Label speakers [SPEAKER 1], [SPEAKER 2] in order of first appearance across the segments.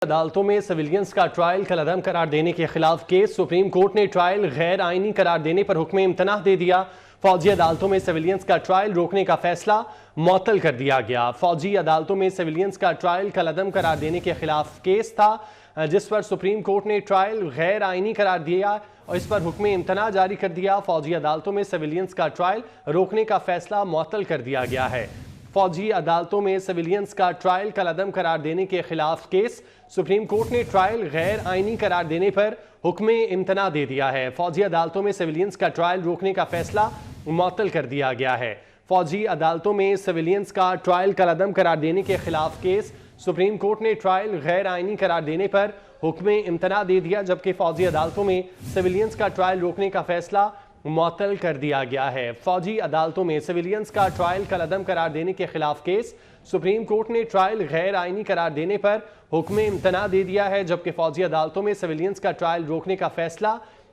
[SPEAKER 1] अदालतों में सिविलियंस का ट्रायल कलअदम करार देने के खिलाफ केस। सुप्रीम कोर्ट ने ट्रायल गैर आईनी करार देने पर हुक्म इम्तना दे दिया। फौजी अदालतों में सिविलियंस का ट्रायल रोकने का फैसला मुअत्तल कर दिया गया। फौजी अदालतों में सिविलियंस का ट्रायल कलअदम करार देने के खिलाफ केस था, जिस पर सुप्रीम कोर्ट ने ट्रायल गैर आईनी करार दिया और इस पर हुक्म इम्तना जारी कर दिया। फौजी अदालतों में सिविलियंस का ट्रायल रोकने का फैसला मुअत्तल कर दिया गया है। फौजी अदालतों में सिविलियंस का ट्रायल कलअदम करार देने के खिलाफ केस। सुप्रीम कोर्ट ने ट्रायल गैर आईनी करार देने पर हुक्म इम्तना दे दिया है। फौजी अदालतों में सिविलियंस का ट्रायल रोकने का फैसला मुअत्तल कर दिया गया है। फौजी अदालतों में सिविलियंस का ट्रायल कलअदम करार देने के खिलाफ केस। सुप्रीम कोर्ट ने ट्रायल गैर आईनी करार देने पर हुक्म इम्तना दे दिया, जबकि फौजी अदालतों में सिविलियंस का ट्रायल रोकने का फैसला मुअत्तल कर दिया गया है। फौजी अदालतों में सिविलियंस का ट्रायल कलअदम करार देने के खिलाफ केस। सुप्रीम कोर्ट ने ट्रायल गैर आईनी करार देने पर हुक्म इम्तना दे दिया है, जबकि फौजी अदालतों में सिविलियंस का ट्रायल रोकने का फैसला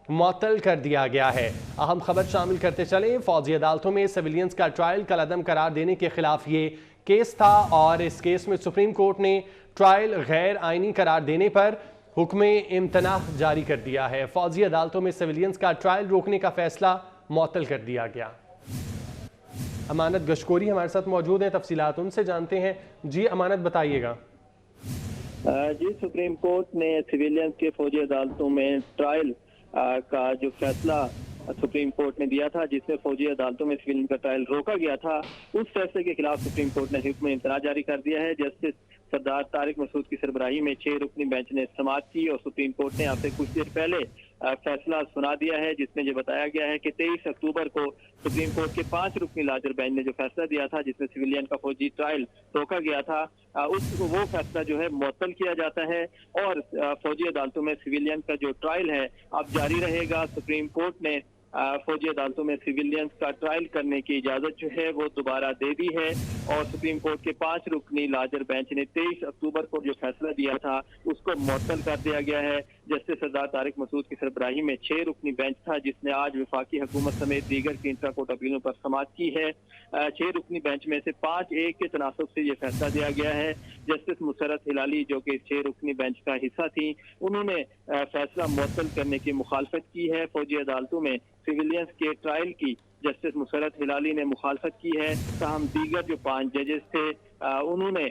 [SPEAKER 1] मुअत्तल कर दिया गया है। अहम खबर शामिल करते चले। फौजी अदालतों में सिविलियंस का ट्रायल कलअदम करार देने के खिलाफ ये केस था और इस केस में सुप्रीम कोर्ट ने ट्रायल गैर आईनी करार देने पर हुक्म इम्तना जारी कर दिया है। फौजी अदालतों में सिविलियंस का ट्रायल रोकने का फैसला मुअत्तल कर दिया गया। अमानत गशकोरी हमारे साथ मौजूद हैं, तफसीलात उनसे जानते हैं। जी अमानत, बताइएगा।
[SPEAKER 2] जी, सुप्रीम कोर्ट ने सिविलियंस के फौजी अदालतों में ट्रायल का जो फैसला सुप्रीम कोर्ट ने दिया था, जिसमें फौजी अदालतों में सिविलियन का ट्रायल रोका गया था, उस फैसले के खिलाफ सुप्रीम कोर्ट ने हुक्म इम्तना जारी कर दिया है। जस्टिस सरदार तारिक मसूद की सरबराही में 6 रुकनी बेंच ने समाअत की और सुप्रीम कोर्ट ने आपसे कुछ देर पहले फैसला सुना दिया है, जिसमें ये बताया गया है कि 23 अक्टूबर को सुप्रीम कोर्ट के 5 रुकनी लार्जर बेंच ने जो फैसला दिया था, जिसमें सिविलियन का फौजी ट्रायल रोका गया था, वो फैसला जो है मुअत्तल किया जाता है और फौजी अदालतों में सिविलियन का जो ट्रायल है अब जारी रहेगा। सुप्रीम कोर्ट ने फौजी अदालतों में सिविलियंस का ट्रायल करने की इजाजत जो है वो दोबारा दे दी है और सुप्रीम कोर्ट के 5 रुकनी लार्जर बेंच ने 23 अक्टूबर को जो फैसला दिया था उसको मुअत्तल कर दिया गया है। जस्टिस सरदार तारिक मसूद की सरबराही में 6 रुकनी बेंच था, जिसने आज वफाकी हुकूमत समेत दीगर की इंट्रा कोर्ट अपीलों पर समाअत की है। 6 रुकनी बेंच में से 5-1 के तनासब से ये फैसला दिया गया है। जस्टिस मुसर्रत हिलाली, जो कि 6 रुकनी बेंच का हिस्सा थी, उन्होंने फैसला मुअत्तल करने की मुखालफत की है। फौजी अदालतों में सिविलियंस के ट्रायल की जस्टिस मुसर्रत हिलाली ने मुखालफत की है। ताहम दीगर जो 5 जजेस थे उन्होंने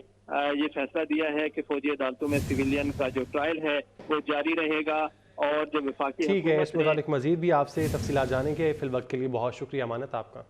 [SPEAKER 2] ये फैसला दिया है कि फौजी अदालतों में सिविलियन का जो ट्रायल है वो जारी रहेगा और जो वफाकी
[SPEAKER 1] ठीक है, इस मुतालिक मजीद भी आपसे तफसीलात जानेंगे। फिल वक्त के लिए बहुत शुक्रिया अमानत आपका।